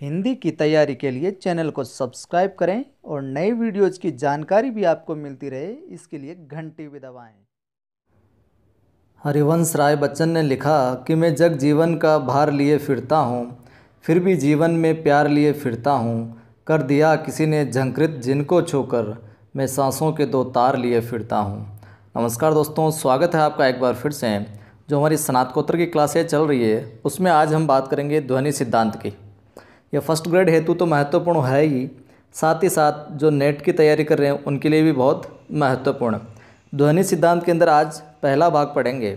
हिंदी की तैयारी के लिए चैनल को सब्सक्राइब करें और नई वीडियोज़ की जानकारी भी आपको मिलती रहे, इसके लिए घंटी भी दबाएं। हरिवंश राय बच्चन ने लिखा कि मैं जग जीवन का भार लिए फिरता हूँ, फिर भी जीवन में प्यार लिए फिरता हूँ। कर दिया किसी ने झंकृत जिनको छूकर, मैं सांसों के दो तार लिए फिरता हूँ। नमस्कार दोस्तों, स्वागत है आपका एक बार फिर से। जो हमारी स्नातकोत्तर की क्लासें चल रही है उसमें आज हम बात करेंगे ध्वनि सिद्धांत की। यह फर्स्ट ग्रेड हेतु तो महत्वपूर्ण है ही, साथ ही साथ जो नेट की तैयारी कर रहे हैं उनके लिए भी बहुत महत्वपूर्ण। ध्वनि सिद्धांत के अंदर आज पहला भाग पढ़ेंगे।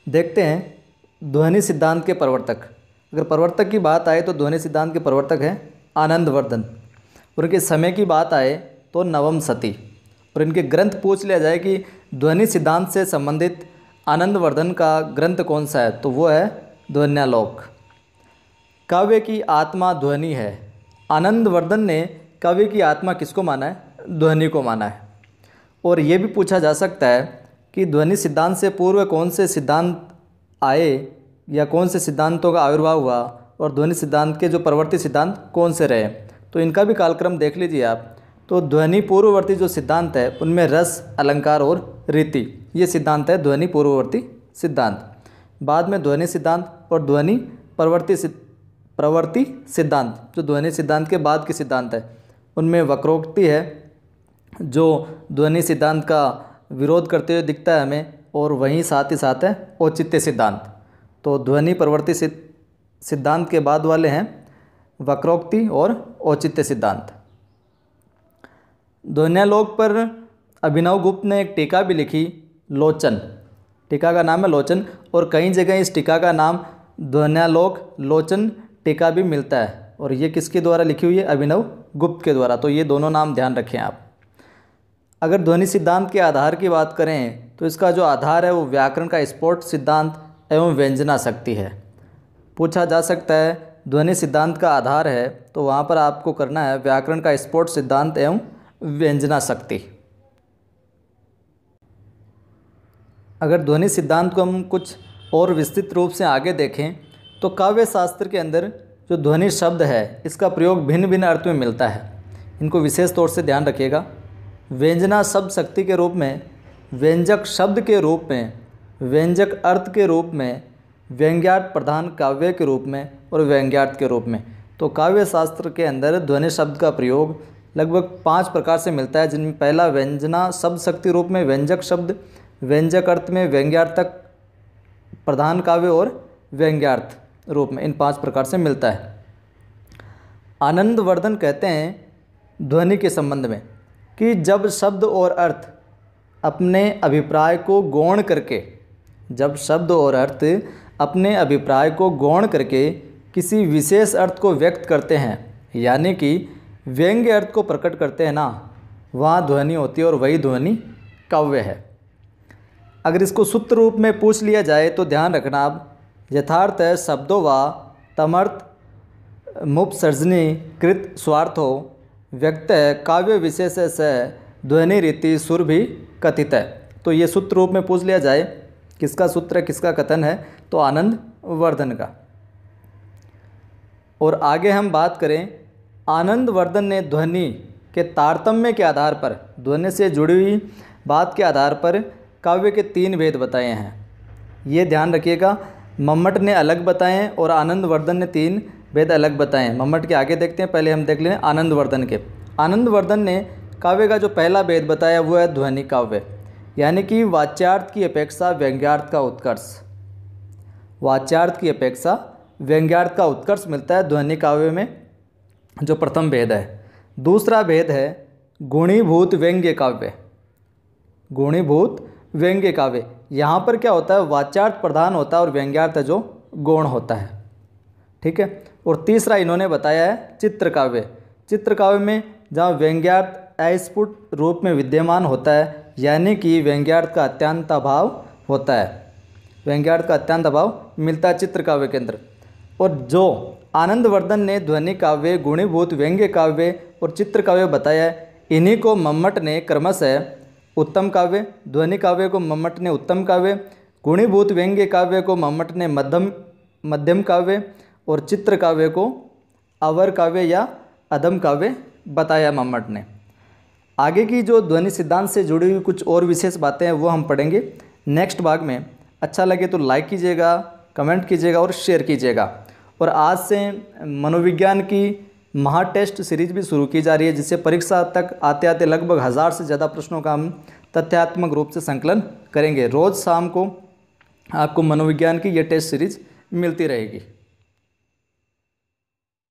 देखते हैं ध्वनि सिद्धांत के प्रवर्तक। अगर प्रवर्तक की बात आए तो ध्वनि सिद्धांत के प्रवर्तक हैं आनंदवर्धन। और इनके समय की बात आए तो नवम सती। और इनके ग्रंथ पूछ लिया जाए कि ध्वनि सिद्धांत से संबंधित आनंदवर्धन का ग्रंथ कौन सा है, तो वो है ध्वन्यालोक। काव्य की आत्मा ध्वनि है। आनंदवर्धन ने काव्य की आत्मा किसको माना है? ध्वनि को माना है। और ये भी पूछा जा सकता है कि ध्वनि सिद्धांत से पूर्व कौन से सिद्धांत आए या कौन से सिद्धांतों का आविर्भाव हुआ, और ध्वनि सिद्धांत के जो प्रवर्ती सिद्धांत कौन से रहे। तो इनका भी कालक्रम देख लीजिए आप। तो ध्वनि पूर्ववर्ती जो सिद्धांत है उनमें रस, अलंकार और रीति, ये सिद्धांत है ध्वनि पूर्ववर्ती सिद्धांत। बाद में ध्वनि सिद्धांत और ध्वनि प्रवर्ती सिद्धांत, जो ध्वनि सिद्धांत के बाद के सिद्धांत है, उनमें वक्रोक्ति है जो ध्वनि सिद्धांत का विरोध करते हुए दिखता है हमें, और वहीं साथ ही साथ है औचित्य सिद्धांत। तो ध्वनि प्रवर्ती सिद्धांत के बाद वाले हैं वक्रोक्ति और औचित्य सिद्धांत। ध्वन्यालोक पर अभिनव गुप्त ने एक टीका भी लिखी, लोचन। टीका का नाम है लोचन, और कई जगह इस टीका का नाम ध्वन्यालोक लोचन टीका भी मिलता है। और ये किसके द्वारा लिखी हुई है? अभिनव गुप्त के द्वारा। तो ये दोनों नाम ध्यान रखें आप। अगर ध्वनि सिद्धांत के आधार की बात करें तो इसका जो आधार है वो व्याकरण का स्फोट सिद्धांत एवं व्यंजनाशक्ति है। पूछा जा सकता है ध्वनि सिद्धांत का आधार है, तो वहाँ पर आपको करना है व्याकरण का स्फोट सिद्धांत एवं व्यंजनाशक्ति। अगर ध्वनि सिद्धांत को हम कुछ और विस्तृत रूप से आगे देखें तो काव्य शास्त्र के अंदर जो ध्वनि शब्द है इसका प्रयोग भिन्न भिन्न अर्थ में मिलता है। इनको विशेष तौर से ध्यान रखिएगा। व्यंजना शब्द शक्ति के रूप में, व्यंजक शब्द के रूप में, व्यंजक अर्थ के रूप में, व्यंग्यार्थ प्रधान काव्य के रूप में और व्यंग्यार्थ के रूप में। तो काव्य शास्त्र के अंदर ध्वनि शब्द का प्रयोग लगभग 5 प्रकार से मिलता है, जिनमें पहला व्यंजना शब्द शक्ति रूप में, व्यंजक शब्द, व्यंजक अर्थ में, व्यंग्यार्थक प्रधान काव्य और व्यंग्यार्थ रूप में। इन 5 प्रकार से मिलता है। आनंदवर्धन कहते हैं ध्वनि के संबंध में कि जब शब्द और अर्थ अपने अभिप्राय को गौण करके, जब शब्द और अर्थ अपने अभिप्राय को गौण करके किसी विशेष अर्थ को व्यक्त करते हैं, यानी कि व्यंग्य अर्थ को प्रकट करते हैं ना, वहाँ ध्वनि होती है और वही ध्वनि काव्य है। अगर इसको सूत्र रूप में पूछ लिया जाए तो ध्यान रखना आप, यथार्थ शब्दों व तमर्थ मुपसर्जनी कृत स्वार्थो व्यक्त काव्य विशेष से ध्वनि रीति सुर भी कथित है। तो ये सूत्र रूप में पूछ लिया जाए, किसका सूत्र है, किसका कथन है, तो आनंदवर्धन का। और आगे हम बात करें, आनंदवर्धन ने ध्वनि के तारतम्य के आधार पर, ध्वनि से जुड़ी हुई बात के आधार पर काव्य के 3 भेद बताए हैं। ये ध्यान रखिएगा, मम्मट ने अलग बताए हैं और आनंदवर्धन ने 3 भेद अलग बताए हैं। मम्मट के आगे देखते हैं, पहले हम देख लें आनंदवर्धन के। आनंदवर्धन ने काव्य का जो पहला भेद बताया वो है ध्वनि काव्य, यानी कि वाच्यार्थ की अपेक्षा व्यंग्यार्थ का उत्कर्ष। वाच्यार्थ की अपेक्षा व्यंग्यार्थ का उत्कर्ष मिलता है ध्वनि काव्य में, जो प्रथम भेद है। दूसरा भेद है गुणीभूत व्यंग्य काव्य। गुणीभूत व्यंग्य काव्य, यहाँ पर क्या होता है, वाच्यार्थ प्रधान होता है और व्यंग्यार्थ जो गौण होता है। ठीक है। और तीसरा इन्होंने बताया है चित्र काव्य। चित्र काव्य में जहाँ व्यंग्यार्थ अस्फुट रूप में विद्यमान होता है, यानी कि व्यंग्यार्थ का अत्यंत अभाव होता है, व्यंग्यार्थ का अत्यंत अभाव मिलता है चित्र काव्य के अंदर। और जो आनंदवर्धन ने ध्वनि काव्य, गुणीभूत व्यंग्य काव्य और चित्र काव्य बताया है, इन्हीं को मम्मट ने क्रमशः उत्तम काव्य, ध्वनि काव्य को मम्मट ने उत्तम काव्य, गुणीभूत व्यंग्य काव्य को मम्मट ने मध्यम काव्य और चित्र काव्य को अवर काव्य या अदम काव्य बताया मम्मट ने। आगे की जो ध्वनि सिद्धांत से जुड़ी हुई कुछ और विशेष बातें हैं वो हम पढ़ेंगे नेक्स्ट भाग में। अच्छा लगे तो लाइक कीजिएगा, कमेंट कीजिएगा और शेयर कीजिएगा। और आज से मनोविज्ञान की महा टेस्ट सीरीज भी शुरू की जा रही है, जिससे परीक्षा तक आते आते लगभग 1000 से ज़्यादा प्रश्नों का हम तथ्यात्मक रूप से संकलन करेंगे। रोज़ शाम को आपको मनोविज्ञान की ये टेस्ट सीरीज मिलती रहेगी।